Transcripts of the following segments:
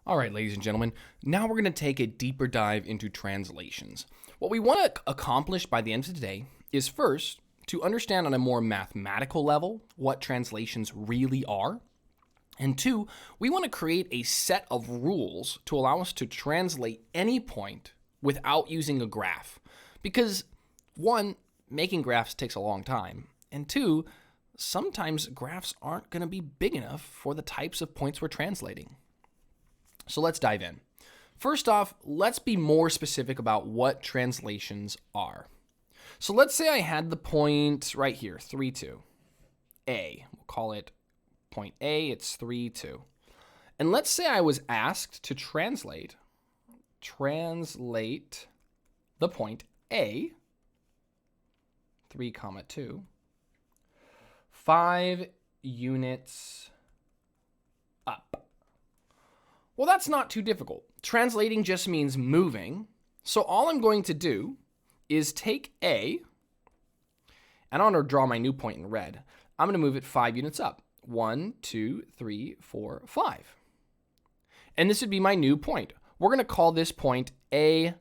All right, ladies and gentlemen, now we're going to take a deeper dive into translations. What we want to accomplish by the end of today is first to understand on a more mathematical level what translations really are. And two, we want to create a set of rules to allow us to translate any point without using a graph. Because one, making graphs takes a long time. And two, sometimes graphs aren't going to be big enough for the types of points we're translating. So let's dive in. First off, let's be more specific about what translations are. So let's say I had the point right here, 3, 2. A, we'll call it point A, it's 3, 2. And let's say I was asked to translate the point A, 3, 2, 5 units up. Well, that's not too difficult. Translating just means moving. So all I'm going to do is take A, and I'm going to draw my new point in red. I'm going to move it 5 units up. 1, 2, 3, 4, 5. And this would be my new point. We're going to call this point A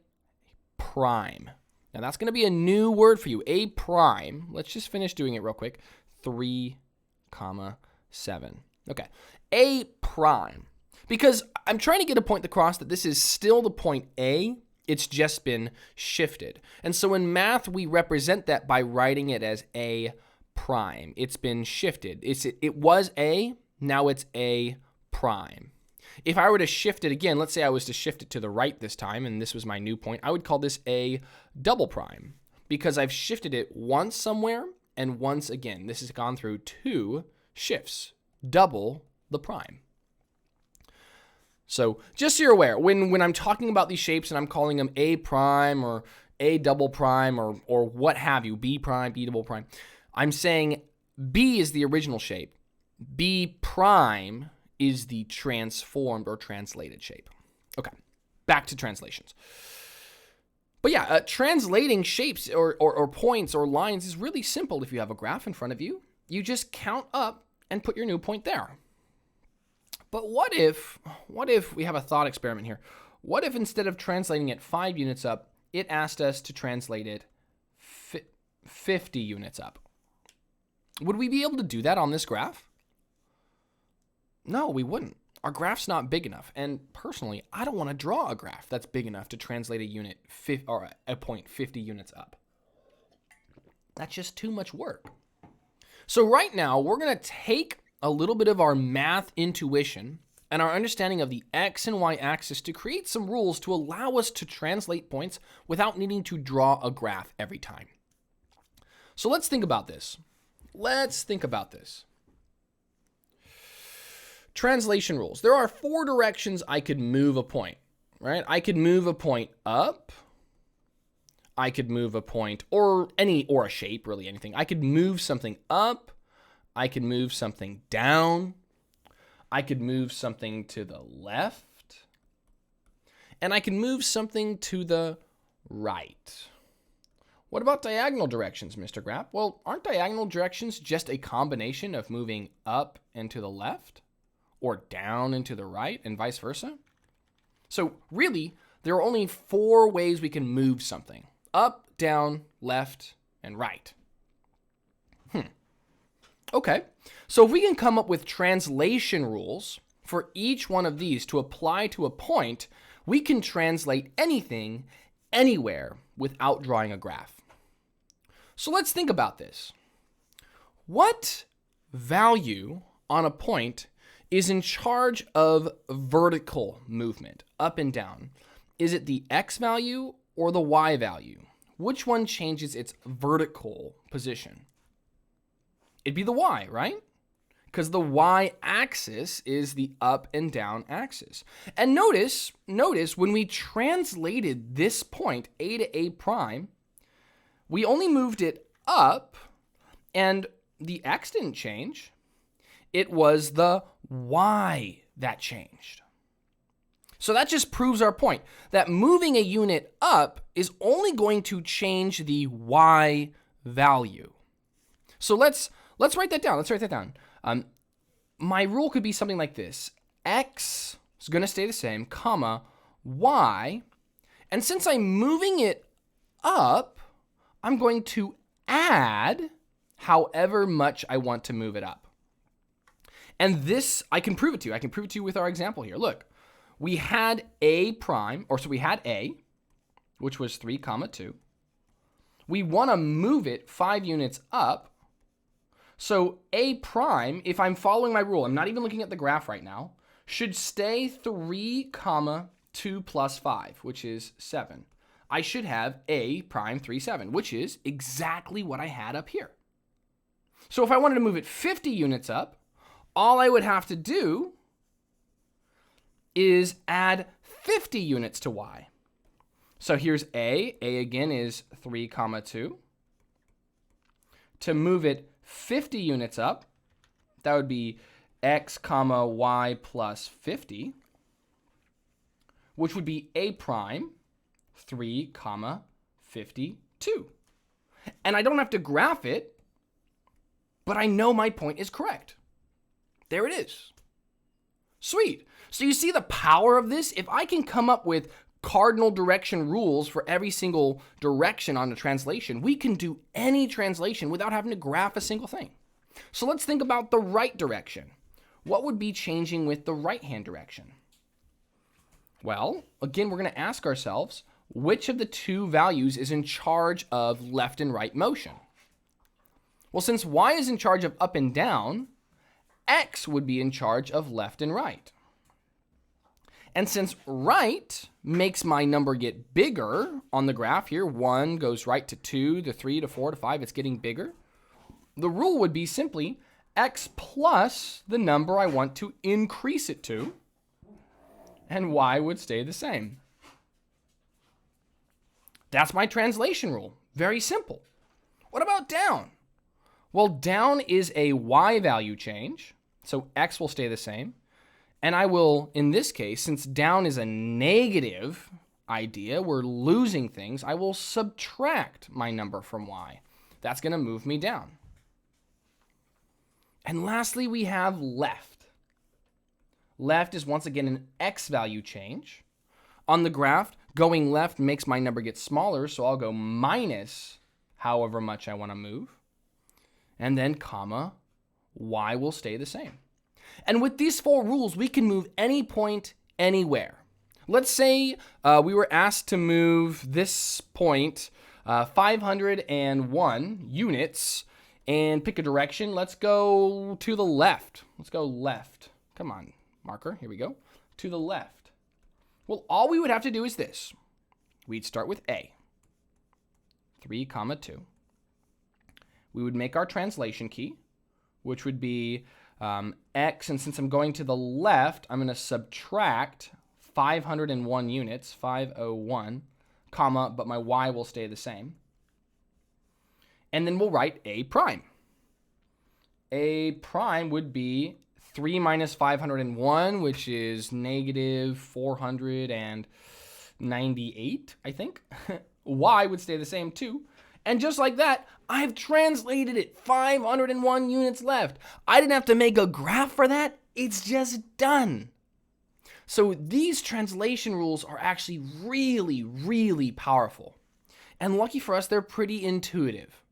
prime. Now that's going to be a new word for you, A prime. Let's just finish doing it real quick. 3, 7. Okay, A prime. Because I'm trying to get a point across that this is still the point A, it's just been shifted. And so in math, we represent that by writing it as A prime. It's been shifted. It was A, now it's A prime. If I were to shift it again, let's say I was to shift it to the right this time, and this was my new point, I would call this A double prime, because I've shifted it once somewhere and once again. This has gone through 2 shifts, double the prime. So just so you're aware, when I'm talking about these shapes and I'm calling them A prime or A double prime or what have you, B prime, B double prime, I'm saying B is the original shape. B prime is the transformed or translated shape. Okay, back to translations. But yeah, translating shapes or points or lines is really simple if you have a graph in front of you. You just count up and put your new point there. But what if we have a thought experiment here? What if instead of translating it 5 units up, it asked us to translate it 50 units up? Would we be able to do that on this graph? No, we wouldn't. Our graph's not big enough. And personally, I don't want to draw a graph that's big enough to translate a point 50 units up. That's just too much work. So right now, we're going to take a little bit of our math intuition and our understanding of the X and Y axis to create some rules to allow us to translate points without needing to draw a graph every time. So let's think about this. Translation rules. There are 4 directions I could move a point, right? I could move a point up. I could move a point or a shape, really anything. I could move something up. I could move something down. I could move something to the left. And I can move something to the right. What about diagonal directions, Mr. Graph? Well, aren't diagonal directions just a combination of moving up and to the left? Or down and to the right, and vice versa? So really, there are only 4 ways we can move something. Up, down, left, and right. Okay, so if we can come up with translation rules for each one of these to apply to a point, we can translate anything, anywhere, without drawing a graph. So let's think about this. What value on a point is in charge of vertical movement, up and down? Is it the X value or the Y value? Which one changes its vertical position? It'd be the Y, right? Because the Y-axis is the up and down axis. And notice when we translated this point, A to A prime, we only moved it up, and the X didn't change. It was the Y that changed. So that just proves our point, that moving a unit up is only going to change the Y value. So let's write that down. My rule could be something like this. X is going to stay the same, comma, y. And since I'm moving it up, I'm going to add however much I want to move it up. And this, I can prove it to you. I can prove it to you with our example here. Look, we had a prime, so we had a, which was 3, 2. We want to move it 5 units up. So a prime, if I'm following my rule, I'm not even looking at the graph right now, should stay 3, 2 plus 5, which is 7. I should have a prime 3, 7, which is exactly what I had up here. So if I wanted to move it 50 units up, all I would have to do is add 50 units to y. So here's a. A again is 3, 2. To move it 50 units up, that would be x, y plus 50, which would be a prime 3, 52. And I don't have to graph it, but I know my point is correct. There it is. Sweet. So you see the power of this? If I can come up with cardinal direction rules for every single direction on the translation, we can do any translation without having to graph a single thing. So let's think about the right direction. What would be changing with the right-hand direction? Well, again, we're going to ask ourselves, which of the two values is in charge of left and right motion? Well, since y is in charge of up and down, x would be in charge of left and right. And since right makes my number get bigger on the graph here, 1 goes right to 2, to 3, to 4, to 5, it's getting bigger. The rule would be simply x plus the number I want to increase it to, and y would stay the same. That's my translation rule. Very simple. What about down? Well, down is a y value change, so x will stay the same. And I will, in this case, since down is a negative idea, we're losing things, I will subtract my number from y. That's going to move me down. And lastly, we have left. Left is once again an x value change. On the graph, going left makes my number get smaller, so I'll go minus however much I want to move. And then comma, y will stay the same. And with these 4 rules, we can move any point anywhere. Let's say we were asked to move this point 501 units and pick a direction. Let's go to the left. Let's go left. Come on, marker. Here we go. To the left. Well, all we would have to do is this. We'd start with a, 3, 2. We would make our translation key, which would be x, and since I'm going to the left, I'm going to subtract 501 units, 501, comma, but my y will stay the same. And then we'll write a prime. A prime would be 3 minus 501, which is negative 498, I think. Y would stay the same too. And just like that, I've translated it. 501 units left. I didn't have to make a graph for that. It's just done. So these translation rules are actually really, really powerful. And lucky for us, they're pretty intuitive.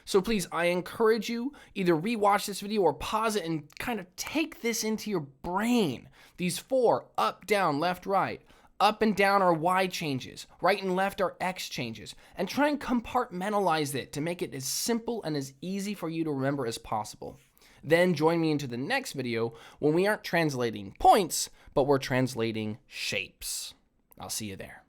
So please, I encourage you, either rewatch this video or pause it and kind of take this into your brain. These 4, up, down, left, right. Up and down are y changes. Right and left are x changes. And try and compartmentalize it to make it as simple and as easy for you to remember as possible. Then join me into the next video when we aren't translating points, but we're translating shapes. I'll see you there.